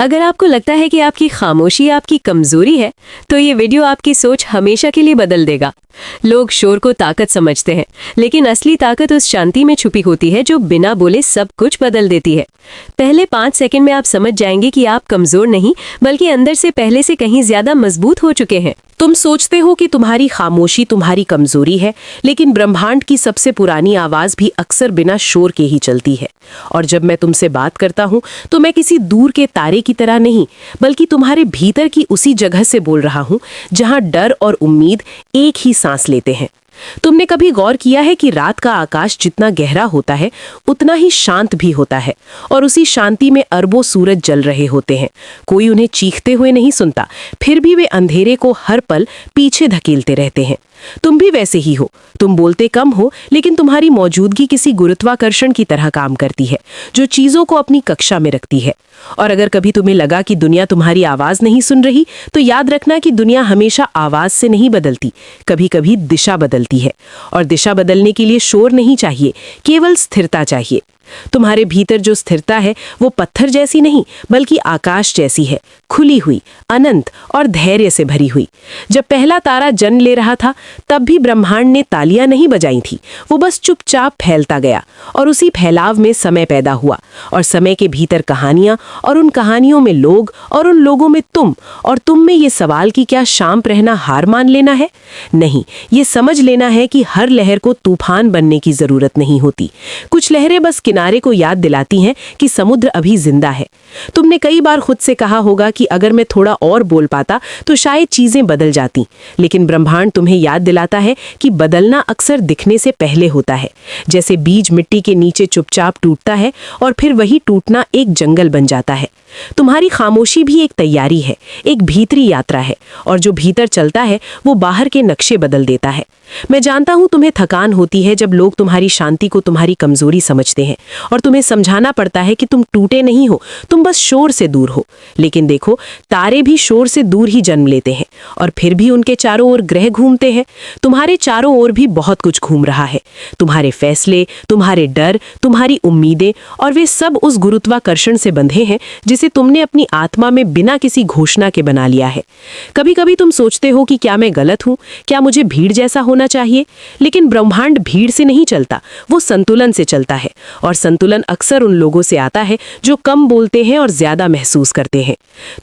अगर आपको लगता है कि आपकी खामोशी आपकी कमजोरी है, तो ये वीडियो आपकी सोच हमेशा के लिए बदल देगा। लोग शोर को ताकत समझते हैं, लेकिन असली ताकत उस शांति में छुपी होती है जो बिना बोले सब कुछ बदल देती है। पहले 5 सेकंड में आप समझ जाएंगे कि आप कमजोर नहीं, बल्कि अंदर से पहले से कहीं ज्यादा मजबूत हो चुके हैं। तुम सोचते हो कि तुम्हारी खामोशी तुम्हारी कमजोरी है, लेकिन ब्रह्मांड की सबसे पुरानी आवाज भी अक्सर बिना शोर के ही चलती है। और जब मैं तुमसे बात करता हूँ तो मैं किसी दूर के तारे की तरह नहीं, बल्कि तुम्हारे भीतर की उसी जगह से बोल रहा हूँ जहाँ डर और उम्मीद एक ही सांस लेते हैं। तुमने कभी गौर किया है कि रात का आकाश जितना गहरा होता है उतना ही शांत भी होता है, और उसी शांति में अरबों सूरज जल रहे होते हैं। कोई उन्हें चीखते हुए नहीं सुनता, फिर भी वे अंधेरे को हर पल पीछे धकेलते रहते हैं। तुम भी वैसे ही हो। तुम बोलते कम हो, लेकिन तुम्हारी मौजूदगी किसी गुरुत्वाकर्षण की तरह काम करती है, जो चीजों को अपनी कक्षा में रखती है। और अगर कभी तुम्हें लगा कि दुनिया तुम्हारी आवाज नहीं सुन रही, तो याद रखना कि दुनिया हमेशा आवाज से नहीं बदलती, कभी कभी दिशा बदलती है। और दिशा बदलने के लिए शोर नहीं चाहिए, केवल स्थिरता चाहिए। तुम्हारे भीतर जो स्थिरता है वो पत्थर जैसी नहीं, बल्कि आकाश जैसी है, खुली हुई, अनंत और धैर्य से भरी हुई। जब पहला तारा जन्म ले रहा था, तब भी ब्रह्मांड ने तालियां नहीं बजाई थी, वो बस चुपचाप फैलता गया। और उसी फैलाव में समय पैदा हुआ, और समय के भीतर कहानियां, और उन कहानियों में लोग, और उन लोगों में तुम। और तुम में ये सवाल कि क्या शांत रहना हार मान लेना है? नहीं, ये समझ लेना है कि हर लहर को तूफान बनने की जरूरत नहीं होती। कुछ लहरें बस किनारे को याद दिलाती हैं कि समुद्र अभी जिंदा है। तुमने कई बार खुद से कहा होगा कि अगर मैं थोड़ा और बोल पाता तो शायद चीजें बदल जाती, लेकिन ब्रह्मांड तुम्हें याद दिलाता है कि बदलना अक्सर दिखने से पहले होता है। जैसे बीज मिट्टी के नीचे चुपचाप टूटता है और फिर वही टूटना एक जंगल बन जाता है। तुम्हारी खामोशी भी एक तैयारी है, एक भीतरी यात्रा है, और जो भीतर चलता है वो बाहर के नक्शे बदल देता है। मैं जानता हूं तुम्हें थकान होती है जब लोग तुम्हारी शांति को तुम्हारी कमजोरी समझते हैं, और तुम्हें समझाना पड़ता है कि तुम टूटे नहीं हो, तुम बस शोर से दूर हो। लेकिन देखो, तारे भी शोर से दूर ही जन्म लेते हैं, और फिर भी उनके चारों ओर ग्रह घूमते हैं। तुम्हारे चारों ओर भी बहुत कुछ घूम रहा है, तुम्हारे फैसले, तुम्हारे डर, तुम्हारी उम्मीदें, और वे सब उस गुरुत्वाकर्षण से बंधे हैं जिसे तुमने अपनी आत्मा में बिना किसी घोषणा के बना लिया है। कभी कभी तुम सोचते हो कि क्या मैं गलत हूं, क्या मुझे भीड़ जैसा होना चाहिए? लेकिन ब्रह्मांड भीड़ से नहीं चलता, वो संतुलन से चलता है। और संतुलन अक्सर उन लोगों से आता है जो कम बोलते हैं और ज्यादा महसूस करते हैं।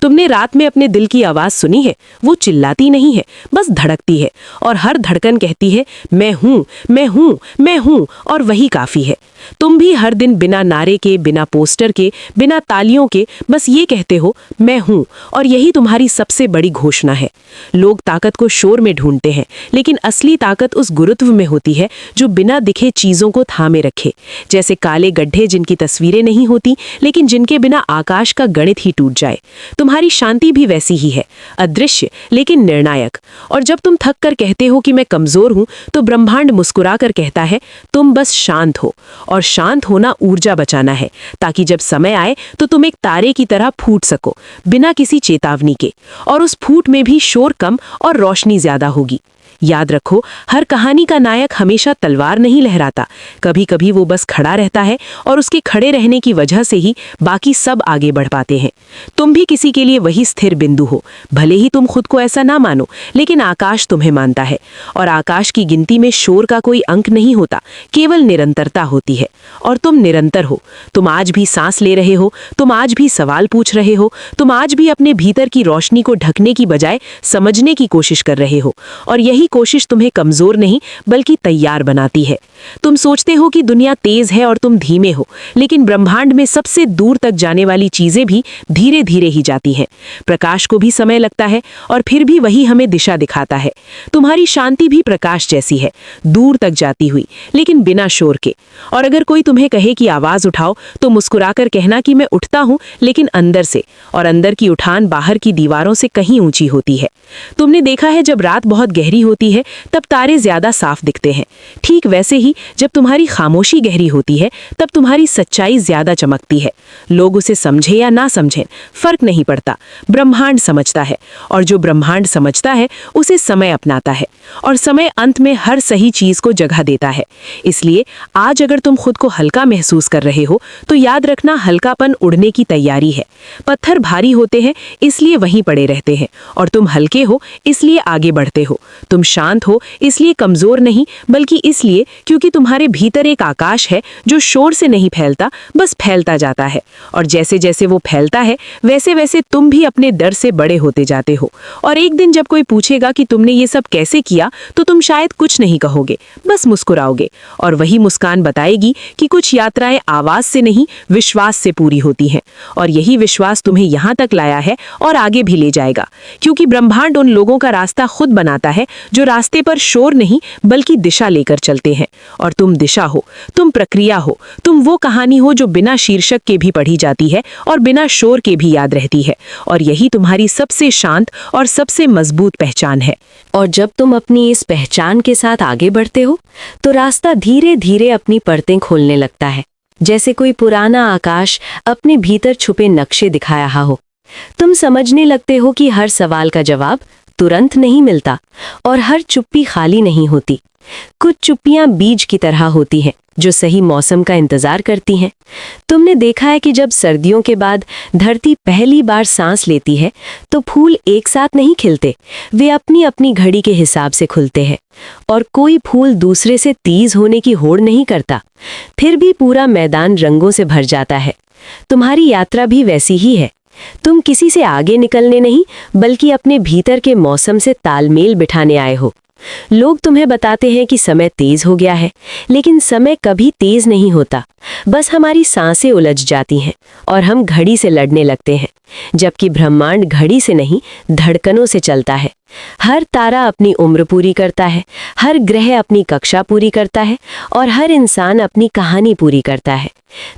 तुमने रात में अपने दिल की आवाज सुनी है? वो चिल्लाती नहीं है, बस धड़कती है, और हर धड़कन कहती है, मैं हूं, मैं हूं, मैं हूं, और वही काफी है। तुम भी हर दिन बिना नारे के, बिना पोस्टर के, बिना तालियों के बस ये कहते हो, मैं हूं, और यही तुम्हारी सबसे बड़ी घोषणा है। लोग ताकत को शोर में ढूंढते हैं, लेकिन असली ताकत उस गुरुत्व में होती है जो बिना दिखे चीजों को थामे रखे। जैसे काले गड्ढे जिनकी तस्वीरें नहीं होती, लेकिन जिनके बिना आकाश का गणित ही टूट जाए। तुम्हारी शांति भी वैसी ही है, अदृश्य लेकिन निर्णायक। और जब तुम थक कर कहते हो कि मैं कमजोर हूं, तो ब्रह्मांड मुस्कुरा कर कहता है, तुम बस शांत हो। और शांत होना ऊर्जा बचाना है, ताकि जब समय आए तो तुम एक तारे की तरह फूट सको, बिना किसी चेतावनी के। और उस फूट में भी शोर कम और रोशनी ज्यादा होगी। याद रखो, हर कहानी का नायक हमेशा तलवार नहीं लहराता। कभी कभी वो बस खड़ा रहता है, और उसके खड़े रहने की वजह से ही बाकी सब आगे बढ़ पाते हैं। तुम भी किसी के लिए वही स्थिर बिंदु हो। भले ही तुम खुद को ऐसा ना मानो, लेकिन आकाश तुम्हें मानता है। और आकाश की गिनती में शोर का कोई अंक नहीं होता, केवल निरंतरता होती है। और तुम निरंतर हो। तुम आज भी सांस ले रहे हो, तुम आज भी सवाल पूछ रहे हो, तुम आज भी अपने भीतर की रोशनी को ढकने की बजाय समझने की कोशिश कर रहे हो। और यही कोशिश तुम्हें कमजोर नहीं, बल्कि तैयार बनाती है। तुम सोचते हो कि दुनिया तेज है और तुम धीमे हो, लेकिन ब्रह्मांड में सबसे दूर तक जाने वाली चीजें भी धीरे धीरे ही जाती हैं। प्रकाश को भी समय लगता है, और फिर भी वही हमें दिशा दिखाता है। तुम्हारी शांति भी प्रकाश जैसी है, दूर तक जाती हुई, लेकिन बिना शोर के। और अगर कोई तुम्हें कहे कि आवाज उठाओ, तो मुस्कुराकर कहना कि मैं उठता हूं, लेकिन अंदर से। और अंदर की उठान बाहर की दीवारों से कहीं ऊंची होती है। तुमने देखा है, जब रात बहुत गहरी होती होती है तब तारे ज्यादा साफ दिखते हैं। ठीक वैसे ही जब तुम्हारी खामोशी गहरी होती है तब तुम्हारी सच्चाई ज्यादा चमकती है। लोग उसे समझे या ना समझें, फर्क नहीं पड़ता, ब्रह्मांड समझता है, और जो ब्रह्मांड समझता है उसे समय अपनाता है, और समय अंत में हर सही चीज को जगह देता है। इसलिए आज अगर तुम खुद को हल्का महसूस कर रहे हो तो याद रखना, हल्कापन उड़ने की तैयारी है। पत्थर भारी होते हैं इसलिए वहीं पड़े रहते हैं, और तुम हल्के हो इसलिए आगे बढ़ते हो। तुम शांत हो इसलिए कमजोर नहीं, बल्कि इसलिए क्योंकि तुम्हारे भीतर एक आकाश है जो शोर से नहीं फैलता, बस फैलता जाता है। और जैसे जैसे वो फैलता है वैसे वैसे तुम भी अपने डर से बड़े होते जाते हो। और एक दिन जब कोई पूछेगा कि तुमने ये सब कैसे किया तो तुम शायद कुछ नहीं कहोगे, बस मुस्कुराओगे, और वही मुस्कान बताएगी कि कुछ यात्राएं आवाज से नहीं, विश्वास से पूरी होती हैं। और यही विश्वास तुम्हें यहाँ तक लाया है और आगे भी ले जाएगा, क्योंकि ब्रह्मांड उन लोगों का रास्ता खुद बनाता है जो रास्ते पर शोर नहीं बल्कि दिशा लेकर चलते हैं। और तुम दिशा हो, तुम प्रक्रिया हो, तुम वो कहानी हो जो बिना शीर्षक के भी पढ़ी जाती है और बिना शोर के भी याद रहती है। और यही तुम्हारी सबसे शांत और सबसे मजबूत पहचान है। और जब तुम अपनी इस पहचान के साथ आगे बढ़ते हो तो रास्ता धीरे धीरे अपनी परतें खोलने लगता है, जैसे कोई पुराना आकाश अपने भीतर छुपे नक्शे दिखा रहा हो। तुम समझने लगते हो कि हर सवाल का जवाब तुरंत नहीं मिलता और हर चुप्पी खाली नहीं होती। कुछ चुप्पियां बीज की तरह होती हैं जो सही मौसम का इंतजार करती हैं। तुमने देखा है कि जब सर्दियों के बाद धरती पहली बार सांस लेती है तो फूल एक साथ नहीं खिलते, वे अपनी अपनी घड़ी के हिसाब से खुलते हैं, और कोई फूल दूसरे से तेज होने की होड़ नहीं करता। फिर भी पूरा मैदान रंगों से भर जाता है। तुम्हारी यात्रा भी वैसी ही है। तुम किसी से आगे निकलने नहीं बल्कि अपने भीतर के मौसम से तालमेल बिठाने आए हो। लोग तुम्हें बताते हैं कि समय तेज हो गया है, लेकिन समय कभी तेज नहीं होता। बस हमारी सांसें उलझ जाती हैं और हम घड़ी से लड़ने लगते हैं, जबकि ब्रह्मांड घड़ी से नहीं, धड़कनों से चलता है। हर तारा अपनी उम्र पूरी करता है, हर ग्रह अपनी कक्षा पूरी करता है, और हर इंसान अपनी कहानी पूरी करता है।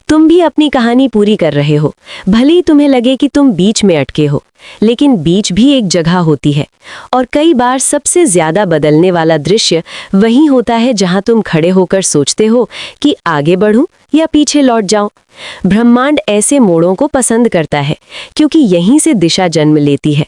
तुम भी अपनी कहानी पूरी कर रहे हो। भले ही तुम्हें लगे कि तुम बीच में अटके हो, लेकिन बीच भी एक जगह होती है। और कई बार सबसे ज्यादा बदलने वाला दृश्य वही होता है जहां तुम खड़े होकर सोचते हो कि आगे बढ़ूं या पीछे लौट जाऊं। ब्रह्मांड ऐसे मोड़ों को पसंद करता है क्योंकि यहीं से दिशा जन्म लेती है।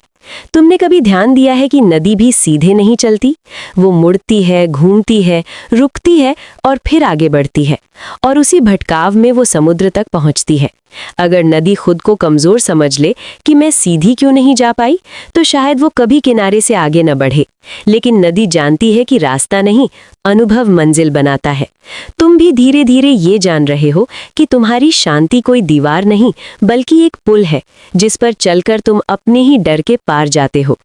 तुमने कभी ध्यान दिया है कि नदी भी सीधे नहीं चलती? वो मुड़ती है, घूमती है, रुकती है और फिर आगे बढ़ती है, और उसी भटकाव में वो समुद्र तक पहुंचती है। अगर नदी खुद को कमजोर समझ ले कि मैं सीधी क्यों नहीं जा पाई, तो शायद वो कभी किनारे से आगे न बढ़े। लेकिन नदी जानती है कि रास्ता नहीं, अनुभव मंजिल बनाता है। तुम भी धीरे धीरे ये जान रहे हो कि तुम्हारी शांति कोई दीवार नहीं बल्कि एक पुल है, जिस पर चलकर तुम अपने ही डर के पार जाते हो।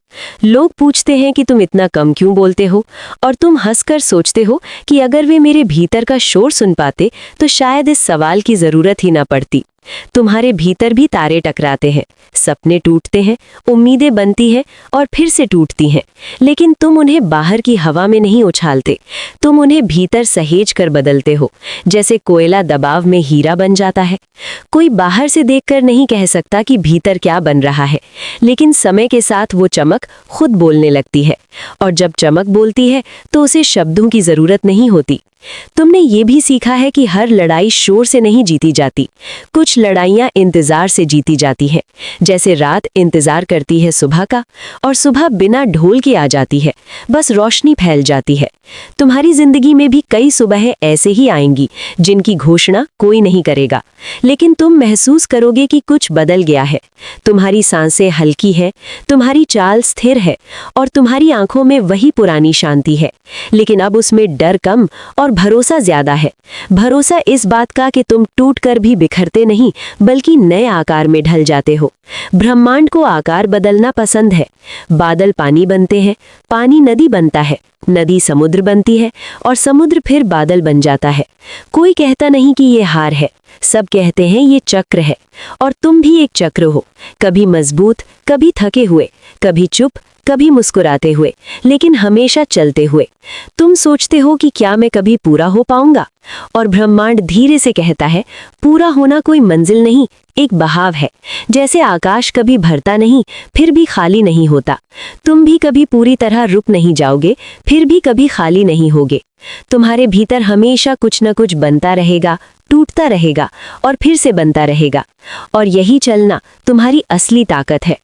लोग पूछते हैं कि तुम इतना कम क्यों बोलते हो, और तुम हंसकर सोचते हो कि अगर वे मेरे भीतर का शोर सुन पाते तो शायद इस सवाल की जरूरत ही ना पड़ती। तुम्हारे भीतर भी तारे टकराते हैं, सपने टूटते हैं, उम्मीदें बनती हैं और फिर से टूटती हैं, लेकिन तुम उन्हें बाहर की हवा में नहीं उछालते, तुम उन्हें भीतर सहेज कर बदलते हो, जैसे कोयला दबाव में हीरा बन जाता है। कोई बाहर से देखकर नहीं कह सकता कि भीतर क्या बन रहा है, लेकिन समय के साथ वो चमक खुद बोलने लगती है, और जब चमक बोलती है तो उसे शब्दों की जरूरत नहीं होती। तुमने ये भी सीखा है कि हर लड़ाई शोर से नहीं जीती जाती, कुछ लड़ाइयाँ इंतजार से जीती जाती हैं। जैसे रात इंतजार करती है सुबह का, और सुबह बिना ढोल के आ जाती है, बस रोशनी फैल जाती है। तुम्हारी जिंदगी में भी कई सुबहें ऐसे ही आएंगी जिनकी घोषणा कोई नहीं करेगा, लेकिन तुम महसूस करोगे कि कुछ बदल गया है। तुम्हारी सांसें हल्की है, तुम्हारी चाल स्थिर है, और तुम्हारी आंखों में वही पुरानी शांति है, लेकिन अब उसमें डर कम और भरोसा ज्यादा है। भरोसा इस बात का कि तुम टूटकर भी बिखरते नहीं बल्कि नए आकार में ढल जाते हो। ब्रह्मांड को आकार बदलना पसंद है। बादल पानी बनते हैं, पानी नदी बनता है, नदी समुद्र बनती है, और समुद्र फिर बादल बन जाता है। कोई कहता नहीं कि ये हार है, सब कहते हैं ये चक्र है, और तुम भी एक चक्र हो, कभी मजबूत, कभी थके हुए, कभी चुप, कभी मुस्कुराते हुए, लेकिन हमेशा चलते हुए। तुम सोचते हो कि क्या मैं कभी पूरा हो पाऊंगा, और ब्रह्मांड धीरे से कहता है, पूरा होना कोई मंजिल नहीं, एक बहाव है। जैसे आकाश कभी भरता नहीं, फिर भी खाली नहीं होता, तुम भी कभी पूरी तरह रुक नहीं जाओगे, फिर भी कभी खाली नहीं होगे। तुम्हारे भीतर हमेशा कुछ न कुछ बनता रहेगा, टूटता रहेगा और फिर से बनता रहेगा, और यही चलना तुम्हारी असली ताकत है।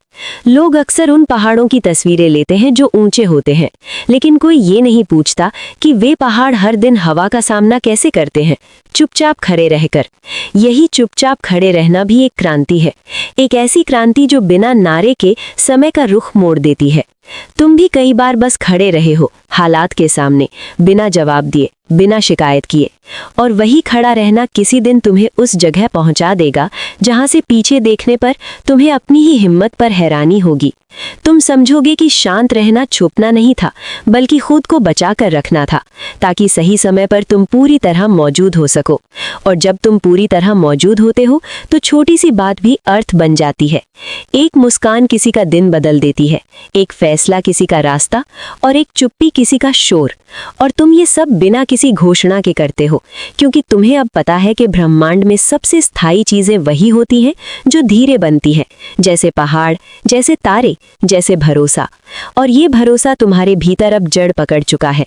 लोग अक्सर उन पहाड़ों की तस्वीरें लेते हैं जो ऊंचे होते हैं, लेकिन कोई ये नहीं पूछता कि वे पहाड़ हर दिन हवा का सामना कैसे करते हैं, चुपचाप खड़े रहकर। यही चुपचाप खड़े रहना भी एक क्रांति है, एक ऐसी क्रांति जो बिना नारे के समय का रुख मोड़ देती है। तुम भी कई बार बस खड़े रहे हो हालात के सामने, बिना जवाब दिए, बिना शिकायत किए, और वही खड़ा रहना किसी दिन तुम्हें उस जगह पहुंचा देगा जहां से पीछे देखने पर तुम्हें अपनी ही हिम्मत पर हैरानी होगी। तुम समझोगे कि शांत रहना छुपना नहीं था, बल्कि खुद को बचा कर रखना था, ताकि सही समय पर तुम पूरी तरह मौजूद हो सको। और जब तुम पूरी तरह मौजूद होते हो तो छोटी सी बात भी अर्थ बन जाती है। एक मुस्कान किसी का दिन बदल देती है, एक फैसला किसी का रास्ता, और एक चुप्पी किसी का शोर। और तुम ये सब बिना किसी घोषणा के करते हो, क्योंकि तुम्हें अब पता है कि ब्रह्मांड में सबसे स्थायी चीजें वही होती हैं जो धीरे बनती हैं, जैसे पहाड़, जैसे तारे, जैसे भरोसा। और ये भरोसा तुम्हारे भीतर अब जड़ पकड़ चुका है।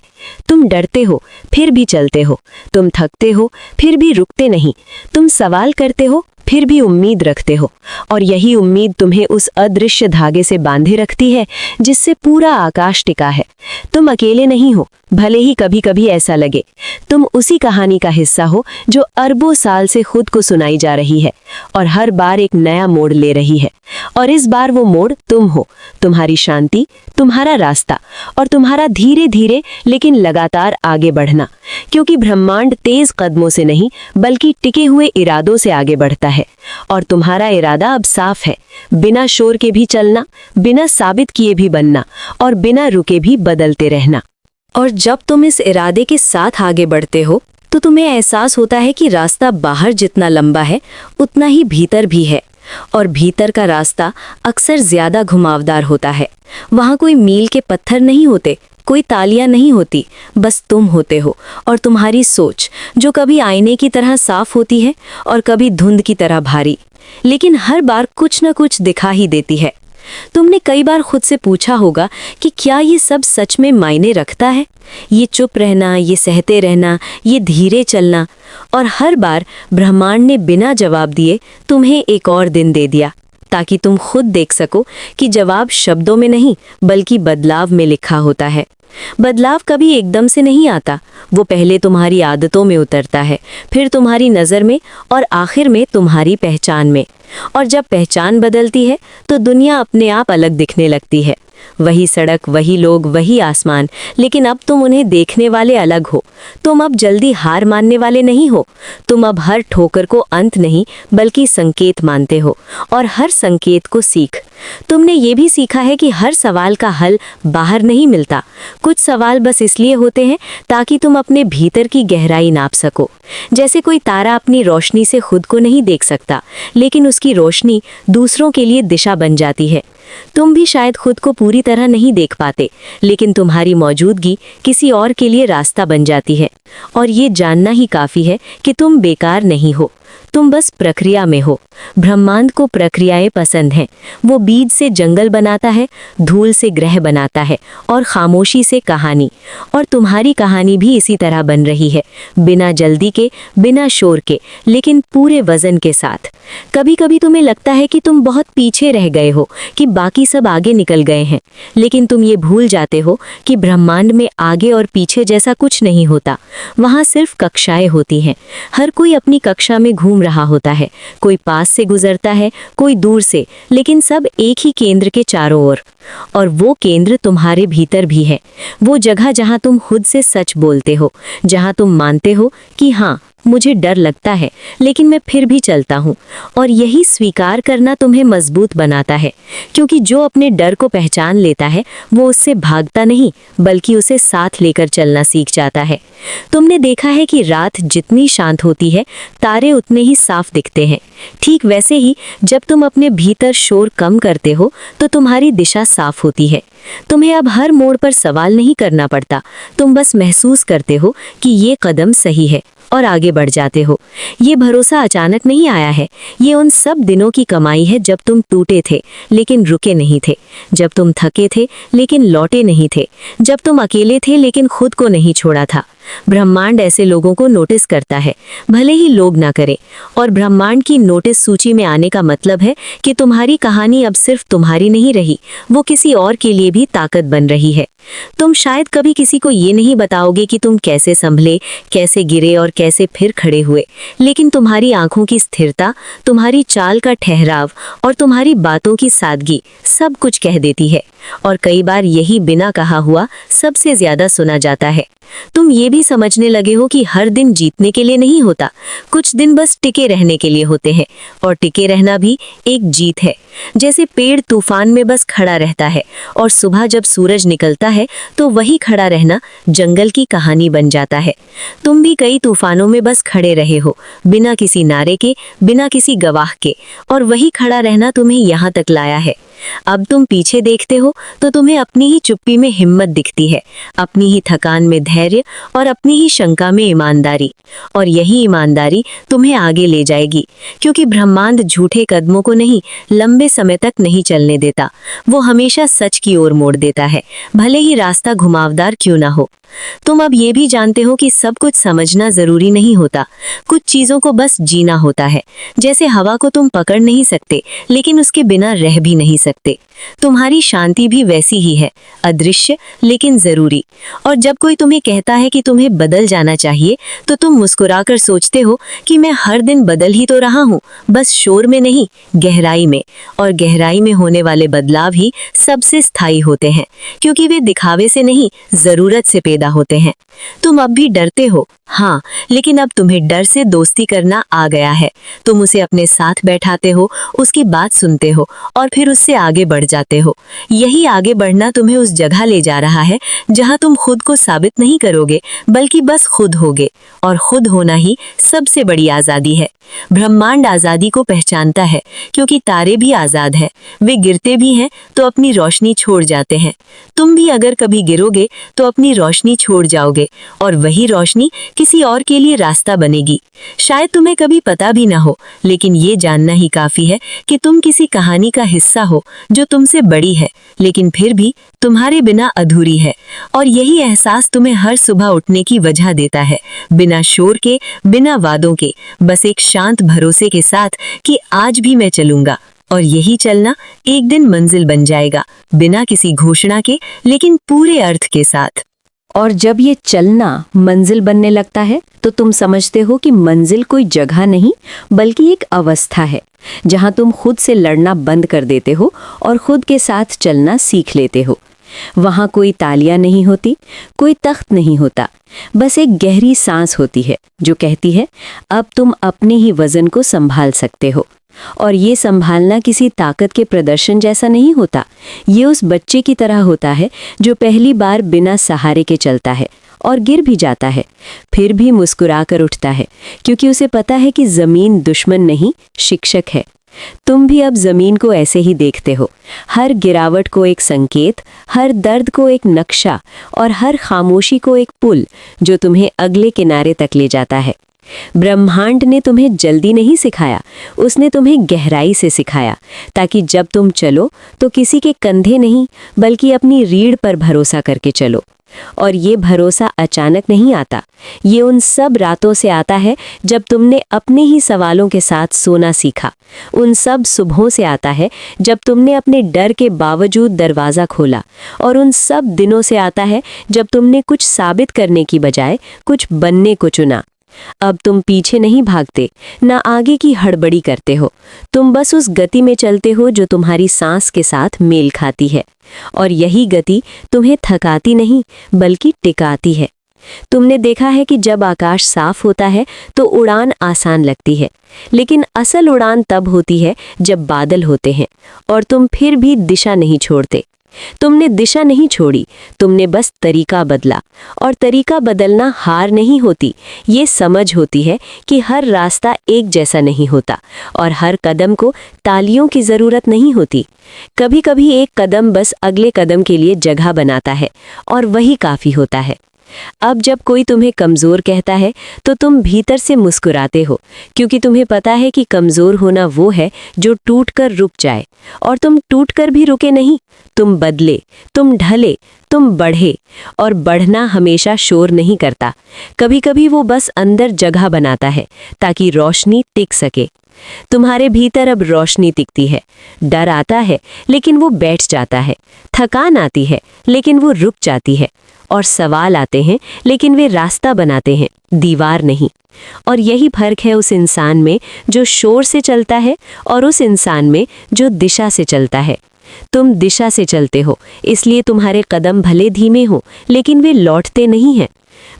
तुम डरते हो, फिर भी चलते हो, तुम थकते हो, फिर भी रुकते नहीं, तुम सवाल करते हो, फिर भी उम्मीद रखते हो, और यही उम्मीद तुम्हें उस अदृश्य धागे से बांधे रखती है जिससे पूरा आकाश टिका है। तुम अकेले नहीं हो, भले ही कभी कभी ऐसा लगे। तुम उसी कहानी का हिस्सा हो जो अरबों साल से खुद को सुनाई जा रही है, और हर बार एक नया मोड़ ले रही है। और इस बार वो मोड़ तुम हो, तुम्हारी शांति, तुम्हारा रास्ता, और तुम्हारा धीरे धीरे लेकिन लगातार आगे बढ़ना। क्योंकि ब्रह्मांड तेज कदमों से नहीं, बल्कि टिके हुए इरादों से आगे बढ़ता है। और तुम्हारा इरादा अब साफ है, बिना शोर के भी चलना, बिना साबित किए भी बनना, और बिना रुके भी बदलते रहना। और जब तुम इस इरादे के साथ आगे बढ़ते हो तो तुम्हें एहसास होता है कि रास्ता बाहर जितना लंबा है उतना ही भीतर भी है, और भीतर का रास्ता अक्सर ज्यादा घुमावदार होता है। वहाँ कोई मील के पत्थर नहीं होते, कोई तालियां नहीं होती, बस तुम होते हो और तुम्हारी सोच, जो कभी आईने की तरह साफ होती है और कभी धुंध की तरह भारी, लेकिन हर बार कुछ न कुछ दिखा ही देती है। तुमने कई बार खुद से पूछा होगा कि क्या ये सब सच में मायने रखता है, ये चुप रहना, ये सहते रहना, ये धीरे चलना। और हर बार ब्रह्मांड ने बिना जवाब दिए तुम्हें एक और दिन दे दिया, ताकि तुम खुद देख सको कि जवाब शब्दों में नहीं बल्कि बदलाव में लिखा होता है। बदलाव कभी एकदम से नहीं आता, वो पहले तुम्हारी आदतों में उतरता है, फिर तुम्हारी नज़र में, और आखिर में तुम्हारी पहचान में। और जब पहचान बदलती है तो दुनिया अपने आप अलग दिखने लगती है। वही सड़क, वही लोग, वही आसमान, लेकिन अब तुम उन्हें देखने वाले अलग हो। तुम अब जल्दी हार मानने वाले नहीं हो। तुम अब हर ठोकर को अंत नहीं बल्कि संकेत मानते हो, और हर संकेत को सीख। तुमने ये भी सीखा है कि हर सवाल का हल बाहर नहीं मिलता। कुछ सवाल बस इसलिए होते हैं ताकि तुम अपने भीतर की गहराई नाप सको। जैसे कोई तारा अपनी रोशनी से खुद को नहीं देख सकता, लेकिन उसकी रोशनी दूसरों के लिए दिशा बन जाती है। तुम भी शायद खुद को पूरी तरह नहीं देख पाते, लेकिन तुम्हारी मौजूदगी किसी और के लिए रास्ता बन जाती है। और ये जानना ही काफ़ी है कि तुम बेकार नहीं हो, तुम बस प्रक्रिया में हो। ब्रह्मांड को प्रक्रियाएं पसंद हैं। वो बीज से जंगल बनाता है, धूल से ग्रह बनाता है, और खामोशी से कहानी। और तुम्हारी कहानी भी इसी तरह बन रही है, बिना जल्दी के, बिना शोर के, लेकिन पूरे वजन के साथ। कभी कभी तुम्हें लगता है कि तुम बहुत पीछे रह गए हो, कि बाकी सब आगे निकल गए हैं, लेकिन तुम ये भूल जाते हो कि ब्रह्मांड में आगे और पीछे जैसा कुछ नहीं होता। वहाँ सिर्फ कक्षाएं होती हैं। हर कोई अपनी कक्षा में घूम रहा होता है, कोई पास से गुजरता है, कोई दूर से, लेकिन सब एक ही केंद्र के चारों ओर। और वो केंद्र तुम्हारे भीतर भी है, वो जगह जहां तुम खुद से सच बोलते हो, जहां तुम मानते हो कि हाँ, मुझे डर लगता है, लेकिन मैं फिर भी चलता हूँ। और यही स्वीकार करना तुम्हें मजबूत बनाता है, क्योंकि जो अपने डर को पहचान लेता है वो उससे भागता नहीं, बल्कि उसे साथ लेकर चलना सीख जाता है। तुमने देखा है कि रात जितनी शांत होती है, तारे उतने ही साफ दिखते हैं। ठीक वैसे ही जब तुम अपने भीतर शोर कम करते हो तो तुम्हारी दिशा साफ होती है। तुम्हें अब हर मोड़ पर सवाल नहीं करना पड़ता, तुम बस महसूस करते हो कि ये कदम सही है और आगे बढ़ जाते हो। ये भरोसा अचानक नहीं आया है, ये उन सब दिनों की कमाई है जब तुम टूटे थे लेकिन रुके नहीं थे, जब तुम थके थे लेकिन लौटे नहीं थे, जब तुम अकेले थे लेकिन खुद को नहीं छोड़ा था। ब्रह्मांड ऐसे लोगों को नोटिस करता है, भले ही लोग ना करें। और ब्रह्मांड की नोटिस सूची में आने का मतलब है कि तुम्हारी कहानी अब सिर्फ तुम्हारी नहीं रही, वो किसी और के लिए भी ताकत बन रही है। तुम शायद कभी किसी को ये नहीं बताओगे कि तुम कैसे संभले, कैसे गिरे और कैसे फिर खड़े हुए, लेकिन तुम्हारी आंखों की स्थिरता, तुम्हारी चाल का ठहराव और तुम्हारी बातों की सादगी सब कुछ कह देती है। और कई बार यही बिना कहा हुआ सबसे ज्यादा सुना जाता है। तुम ये भी समझने लगे हो कि हर दिन जीतने के लिए नहीं होता, कुछ दिन बस टिके रहने के लिए होते हैं, और टिके रहना भी एक जीत है। जैसे पेड़ तूफान में बस खड़ा रहता है और सुबह जब सूरज निकलता है तो वही खड़ा रहना जंगल की कहानी बन जाता है। तुम भी कई तूफानों में बस खड़े रहे हो, बिना किसी नारे के, बिना किसी गवाह के, और वही खड़ा रहना तुम्हें यहाँ तक लाया है। अब तुम पीछे देखते हो तो तुम्हें अपनी ही चुप्पी में हिम्मत दिखती है, अपनी ही थकान में धैर्य और अपनी ही शंका में ईमानदारी। और यही ईमानदारी तुम्हें आगे ले जाएगी, क्योंकि ब्रह्मांड झूठे कदमों को नहीं, लंबे समय तक नहीं चलने देता। वो हमेशा सच की ओर मोड़ देता है, भले ही रास्ता घुमावदार क्यों ना हो। तुम अब ये भी जानते हो कि सब कुछ समझना जरूरी नहीं होता, कुछ चीजों को बस जीना होता है। जैसे हवा को तुम पकड़ नहीं सकते, लेकिन उसके बिना रह भी नहीं सकते। तुम्हारी शांति भी वैसी ही है, अदृश्य लेकिन जरूरी। और जब कोई तुम्हें कहता है कि तुम्हें बदल जाना चाहिए, तो तुम मुस्कुराकर सोचते हो कि मैं हर दिन बदल ही तो रहा हूँ, बस शोर में नहीं, गहराई में। और गहराई में होने वाले बदलाव ही सबसे स्थायी होते हैं, क्योंकि वे दिखावे से नहीं, जरूरत से पैदा होते हैं। तुम अब भी डरते हो, हाँ, लेकिन अब तुम्हें डर से दोस्ती करना आ गया है। तुम उसे अपने साथ बैठाते हो, उसकी बात सुनते हो और फिर उससे आगे बढ़ जाते हो। यही आगे बढ़ना तुम्हें उस जगह ले जा रहा है जहां तुम खुद को साबित नहीं करोगे, बल्कि बस खुद होगे। और खुद होना ही सबसे बड़ी आजादी है। ब्रह्मांड आजादी को पहचानता है, क्योंकि तारे भी आजाद हैं। वे गिरते भी हैं तो अपनी रोशनी छोड़ जाते हैं। तुम भी अगर कभी गिरोगे तो अपनी रोशनी छोड़ जाओगे, और वही रोशनी किसी और के लिए रास्ता बनेगी। शायद तुम्हें कभी पता भी ना हो, लेकिन ये जानना ही काफी है कि तुम किसी कहानी का हिस्सा हो जो तुमसे बड़ी है, लेकिन फिर भी तुम्हारे बिना अधूरी है। और यही एहसास तुम्हें हर सुबह उठने की वजह देता है, बिना शोर के, बिना वादों के, बस एक शांत भरोसे के साथ कि आज भी मैं चलूंगा। और यही चलना एक दिन मंजिल बन जाएगा, बिना किसी घोषणा के, लेकिन पूरे अर्थ के साथ। और जब ये चलना मंजिल बनने लगता है तो तुम समझते हो कि मंजिल कोई जगह नहीं, बल्कि एक अवस्था है, जहां तुम खुद से लड़ना बंद कर देते हो और खुद के साथ चलना सीख लेते हो। वहां कोई तालियां नहीं होती, कोई तख्त नहीं होता, बस एक गहरी सांस होती है जो कहती है अब तुम अपने ही वजन को संभाल सकते हो। और ये संभालना किसी ताकत के प्रदर्शन जैसा नहीं होता, ये उस बच्चे की तरह होता है जो पहली बार बिना सहारे के चलता है और गिर भी जाता है, फिर भी मुस्कुरा कर उठता है, क्योंकि उसे पता है कि जमीन दुश्मन नहीं, शिक्षक है। तुम भी अब जमीन को ऐसे ही देखते हो, हर गिरावट को एक संकेत, हर दर्द को एक नक्शा और हर खामोशी को एक पुल जो तुम्हें अगले किनारे तक ले जाता है। ब्रह्मांड ने तुम्हें जल्दी नहीं सिखाया, उसने तुम्हें गहराई से सिखाया, ताकि जब तुम चलो तो किसी के कंधे नहीं, बल्कि अपनी रीढ़ पर भरोसा करके चलो। और ये भरोसा अचानक नहीं आता, ये उन सब रातों से आता है जब तुमने अपने ही सवालों के साथ सोना सीखा, उन सब सुबहों से आता है जब तुमने अपने डर के बावजूद दरवाज़ा खोला, और उन सब दिनों से आता है जब तुमने कुछ साबित करने की बजाय कुछ बनने को चुना। अब तुम पीछे नहीं भागते, ना आगे की हड़बड़ी करते हो, तुम बस उस गति में चलते हो जो तुम्हारी सांस के साथ मेल खाती है। और यही गति तुम्हें थकाती नहीं, बल्कि टिकाती है। तुमने देखा है कि जब आकाश साफ होता है तो उड़ान आसान लगती है, लेकिन असल उड़ान तब होती है जब बादल होते हैं और तुम फिर भी दिशा नहीं छोड़ते। तुमने दिशा नहीं छोड़ी, तुमने बस तरीका बदला। और तरीका बदलना हार नहीं होती, ये समझ होती है कि हर रास्ता एक जैसा नहीं होता और हर कदम को तालियों की ज़रूरत नहीं होती। कभी कभी एक कदम बस अगले कदम के लिए जगह बनाता है और वही काफ़ी होता है। अब जब कोई तुम्हें कमज़ोर कहता है तो तुम भीतर से मुस्कुराते हो, क्योंकि तुम्हें पता है कि कमज़ोर होना वो है जो टूटकर रुक जाए। और तुम टूटकर भी रुके नहीं, तुम बदले, तुम ढले, तुम बढ़े। और बढ़ना हमेशा शोर नहीं करता, कभी कभी वो बस अंदर जगह बनाता है ताकि रोशनी टिक सके। तुम्हारे भीतर अब रोशनी टिकती है। डर आता है लेकिन वो बैठ जाता है, थकान आती है लेकिन वो रुक जाती है, और सवाल आते हैं लेकिन वे रास्ता बनाते हैं, दीवार नहीं। और यही फर्क है उस इंसान में जो शोर से चलता है और उस इंसान में जो दिशा से चलता है। तुम दिशा से चलते हो, इसलिए तुम्हारे कदम भले धीमे हो लेकिन वे लौटते नहीं हैं।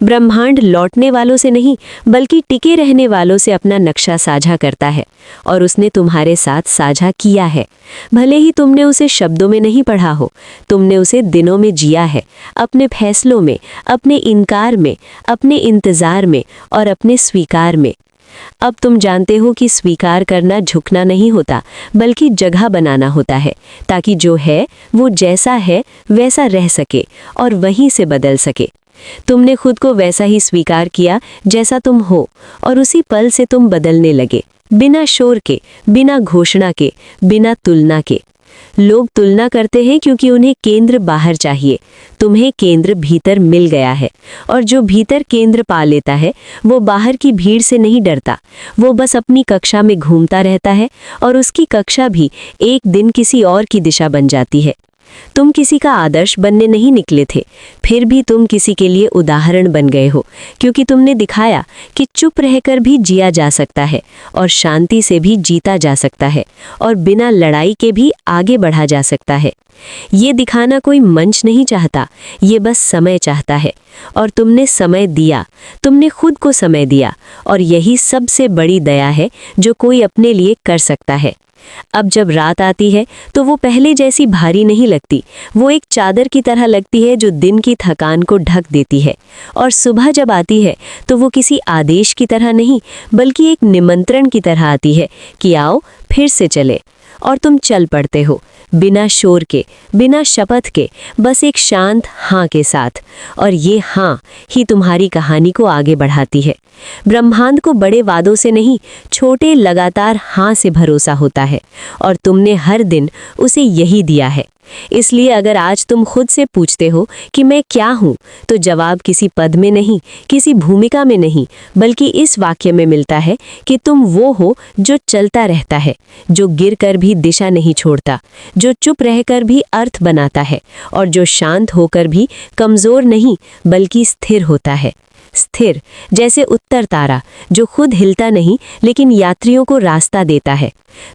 ब्रह्मांड लौटने वालों से नहीं बल्कि टिके रहने वालों से अपना नक्शा साझा करता है, और उसने तुम्हारे साथ साझा किया है। भले ही तुमने उसे शब्दों में नहीं पढ़ा हो, तुमने उसे दिनों में जिया है, अपने फैसलों में, अपने इनकार में, अपने इंतज़ार में और अपने स्वीकार में। अब तुम जानते हो कि स्वीकार करना झुकना नहीं होता, बल्कि जगह बनाना होता है, ताकि जो है वो जैसा है वैसा रह सके और वहीं से बदल सके। तुमने खुद को वैसा ही स्वीकार किया जैसा तुम हो, और उसी पल से तुम बदलने लगे, बिना शोर के, बिना घोषणा के, बिना तुलना के। लोग तुलना करते हैं क्योंकि उन्हें केंद्र बाहर चाहिए। तुम्हें केंद्र भीतर मिल गया है, और जो भीतर केंद्र पा लेता है वो बाहर की भीड़ से नहीं डरता। वो बस अपनी कक्षा में घूमता रहता है, और उसकी कक्षा भी एक दिन किसी और की दिशा बन जाती है। तुम किसी का आदर्श बनने नहीं निकले थे, फिर भी तुम किसी के लिए उदाहरण बन गए हो, क्योंकि तुमने दिखाया कि चुप रहकर भी जिया जा सकता है, और शांति से भी जीता जा सकता है, और बिना लड़ाई के भी आगे बढ़ा जा सकता है। ये दिखाना कोई मंच नहीं चाहता, ये बस समय चाहता है, और तुमने समय दिया, तुमने खुद को समय दिया, और यही सबसे बड़ी दया है जो कोई अपने लिए कर सकता है। अब जब रात आती है तो वो पहले जैसी भारी नहीं लगती, वो एक चादर की तरह लगती है जो दिन की थकान को ढक देती है। और सुबह जब आती है तो वो किसी आदेश की तरह नहीं बल्कि एक निमंत्रण की तरह आती है कि आओ फिर से चले। और तुम चल पड़ते हो, बिना शोर के, बिना शपथ के, बस एक शांत हाँ के साथ। और ये हाँ ही तुम्हारी कहानी को आगे बढ़ाती है। ब्रह्मांड को बड़े वादों से नहीं, छोटे लगातार हाँ से भरोसा होता है, और तुमने हर दिन उसे यही दिया है। इसलिए अगर आज तुम खुद से पूछते हो कि मैं क्या हूँ, तो जवाब किसी पद में नहीं, किसी भूमिका में नहीं, बल्कि इस वाक्य में मिलता है कि तुम वो हो जो चलता रहता है, जो गिरकर भी दिशा नहीं छोड़ता, जो चुप रहकर भी अर्थ बनाता है, और जो शांत होकर भी कमज़ोर नहीं बल्कि स्थिर होता है। स्थिर जैसे उत्तर तारा, जो खुद हिलता नहीं लेकिन यात्रियों को रास्ता देता है।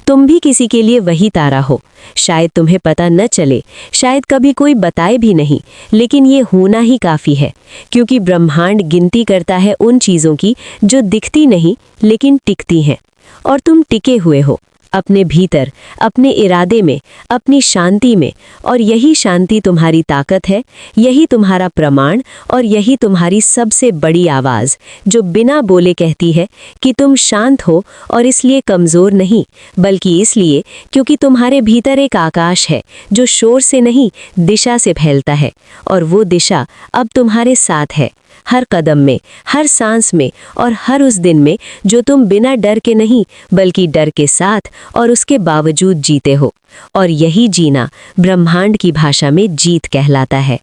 तुम भी किसी के लिए वही तारा हो। शायद तुम्हें पता न चले, शायद कभी कोई बताए भी नहीं, लेकिन ये होना ही काफ़ी है, क्योंकि ब्रह्मांड गिनती करता है उन चीज़ों की जो दिखती नहीं लेकिन टिकती हैं। और तुम टिके हुए हो अपने भीतर, अपने इरादे में, अपनी शांति में। और यही शांति तुम्हारी ताकत है, यही तुम्हारा प्रमाण, और यही तुम्हारी सबसे बड़ी आवाज़ जो बिना बोले कहती है कि तुम शांत हो, और इसलिए कमज़ोर नहीं बल्कि इसलिए क्योंकि तुम्हारे भीतर एक आकाश है जो शोर से नहीं दिशा से फैलता है। और वो दिशा अब तुम्हारे साथ है, हर कदम में, हर सांस में, और हर उस दिन में जो तुम बिना डर के नहीं बल्कि डर के साथ और उसके बावजूद जीते हो। और यही जीना ब्रह्मांड की भाषा में जीत कहलाता है।